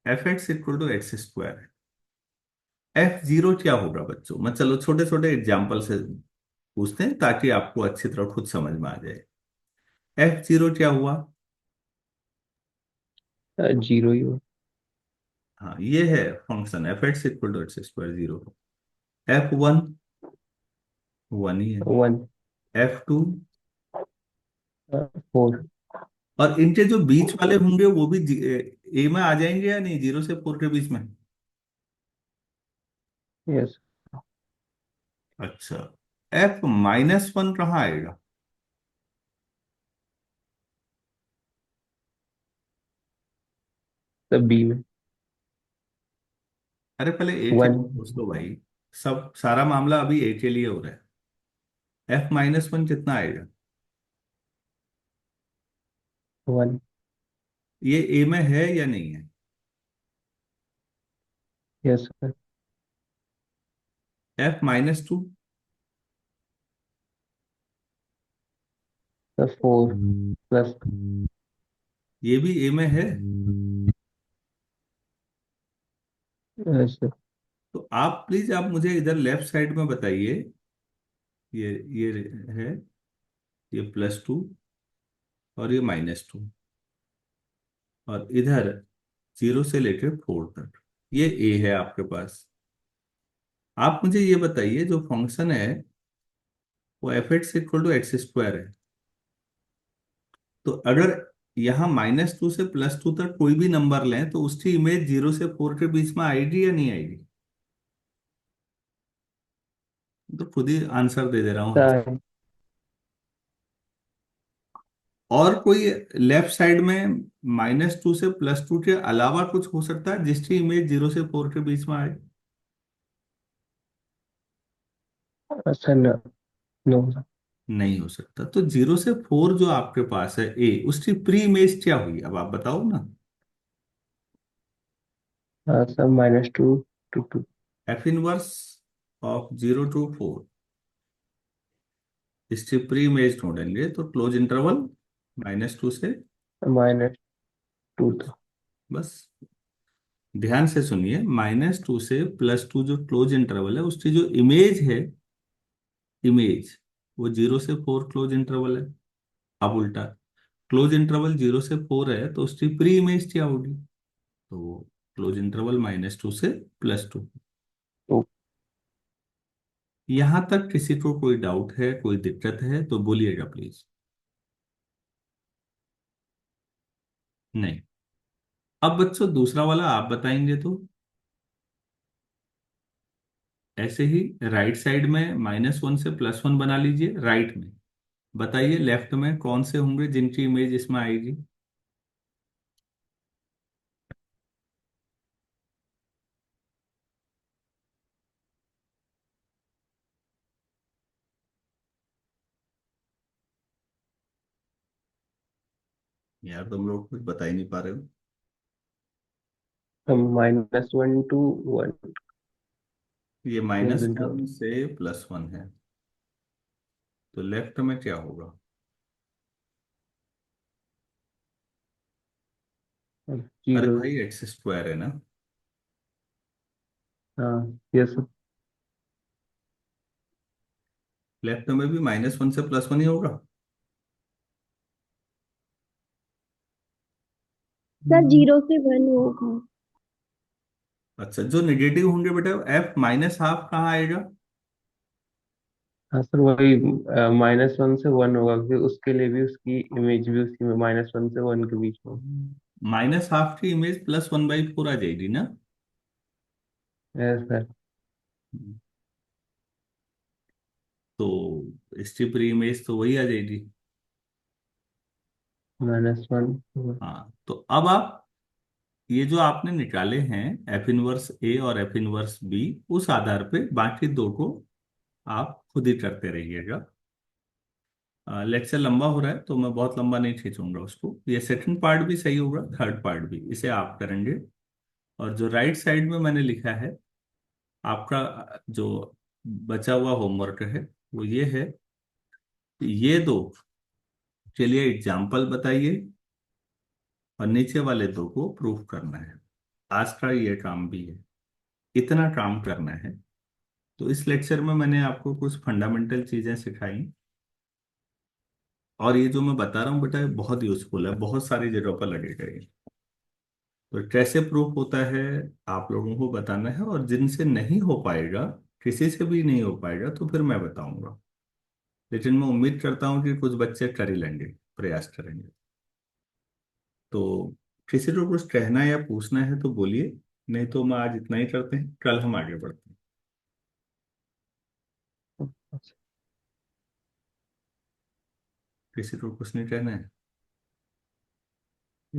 A: F x equal to x square, f zero क्या होगा बच्चों? मैं चलो छोटे छोटे एग्जाम्पल से पूछते हैं ताकि आपको अच्छी तरह खुद समझ में आ जाए। एफ जीरो क्या हुआ?
B: जीरो ही हो।
A: हाँ, ये है function f x equal to x square, zero. F one, one ही है।
B: वन।
A: F two,
B: four.
A: और इनके जो बीच वाले होंगे वो भी ए में आ जाएंगे या नहीं, 0 से 4 के बीच में?
B: यस।
A: अच्छा, एफ माइनस वन कहाँ आएगा?
B: सब बी में।
A: अरे पहले ए के
B: वन।
A: लिए सोच लो भाई, सब सारा मामला अभी ए के लिए हो रहा है। एफ माइनस वन कितना आएगा?
B: वन।
A: ये ए में है या नहीं है?
B: Yes sir.
A: F minus two,
B: four plus.
A: ये भी ए में है।
B: Yes sir.
A: तो आप प्लीज, आप मुझे इधर लेफ्ट साइड में बताइए, ये है, ये +2 और ये -2, और इधर 0 से लेकर 4 तक ये ए है आपके पास। आप मुझे ये बताइए जो फंक्शन है वो f x equal to x square है, तो अगर यहाँ -2 से +2 तक कोई भी नंबर लें तो उसकी इमेज 0 से 4 के बीच में आएगी या नहीं आएगी? तो खुद ही आंसर दे दे रहा हूँ।
B: सर
A: और कोई लेफ्ट साइड में -2 से +2 के अलावा कुछ हो सकता है जिसकी इमेज 0 से 4 के बीच में आए?
B: Sir no sir.
A: नहीं हो सकता। तो 0 से 4 जो आपके पास है ए, उसकी प्री इमेज क्या हुई अब आप बताओ ना।
B: Sir -2 to 2।
A: F inverse of 0 to 4, इसकी प्री इमेज ढूंढेंगे तो क्लोज इंटरवल -2 से,
B: -2 तो।
A: बस ध्यान से सुनिए, -2 से +2 जो क्लोज इंटरवल है उसकी जो इमेज है, इमेज वो 0 से 4 क्लोज इंटरवल है। अब उल्टा, क्लोज इंटरवल 0 से 4 है तो उसकी प्री इमेज क्या होगी? तो क्लोज इंटरवल -2 से +2।
B: तो
A: यहां तक किसी को कोई डाउट है, कोई दिक्कत है तो बोलिएगा प्लीज। नहीं। अब बच्चों दूसरा वाला आप बताएंगे तो ऐसे ही राइट साइड में -1 से +1 बना लीजिए राइट में। बताइए लेफ्ट में कौन से होंगे जिनकी इमेज इसमें आएगी? यार तुम लोग कुछ बता ही नहीं पा रहे हो।
B: -1 to 1
A: ये
B: क्लोज
A: -1
B: इंटरवल।
A: से +1 है, तो लेफ्ट में क्या होगा? अरे
B: 0।
A: भाई x² है ना।
B: हाँ यस सर।
A: लेफ्ट में भी -1 से +1 ही होगा।
D: सर 0 से 1 होगा।
A: अच्छा, जो नेगेटिव होंगे बेटा f-12 कहाँ आएगा?
B: हाँ सर वही -1 से 1 होगा क्योंकि उसके लिए भी उसकी इमेज भी उसी में -1 से 1 के बीच में।
A: -12 की इमेज +1/4 आ जाएगी ना।
B: Yes sir.
A: तो इसकी प्री इमेज तो वही आ जाएगी।
B: -1।
A: हाँ, तो अब आप ये जो आपने निकाले हैं एफ इनवर्स ए और एफ इनवर्स बी, उस आधार पे बाकी दो को आप खुद ही करते रहिएगा। लेक्चर लंबा हो रहा है तो मैं बहुत लंबा नहीं खींचूंगा उसको। ये सेकंड पार्ट भी सही होगा, थर्ड पार्ट भी, इसे आप करेंगे। और जो राइट साइड में मैंने लिखा है आपका, जो बचा हुआ होमवर्क है वो ये है कि ये दो के लिए एग्जाम्पल बताइए और नीचे वाले दो को प्रूफ करना है। आज का ये काम भी है, इतना काम करना है। तो इस लेक्चर में मैंने आपको कुछ फंडामेंटल चीजें सिखाई, और ये जो मैं बता रहा हूँ बेटा ये बहुत यूजफुल है, बहुत सारी जगहों पर लगेगा ये। तो कैसे प्रूफ होता है आप लोगों को बताना है, और जिनसे नहीं हो पाएगा, किसी से भी नहीं हो पाएगा तो फिर मैं बताऊंगा। लेकिन मैं उम्मीद करता हूँ कि कुछ बच्चे कर ही लेंगे, प्रयास करेंगे। तो किसी को कुछ कहना या पूछना है तो बोलिए, नहीं तो मैं आज इतना ही करते हैं, कल हम आगे बढ़ते हैं। किसी को कुछ नहीं कहना है?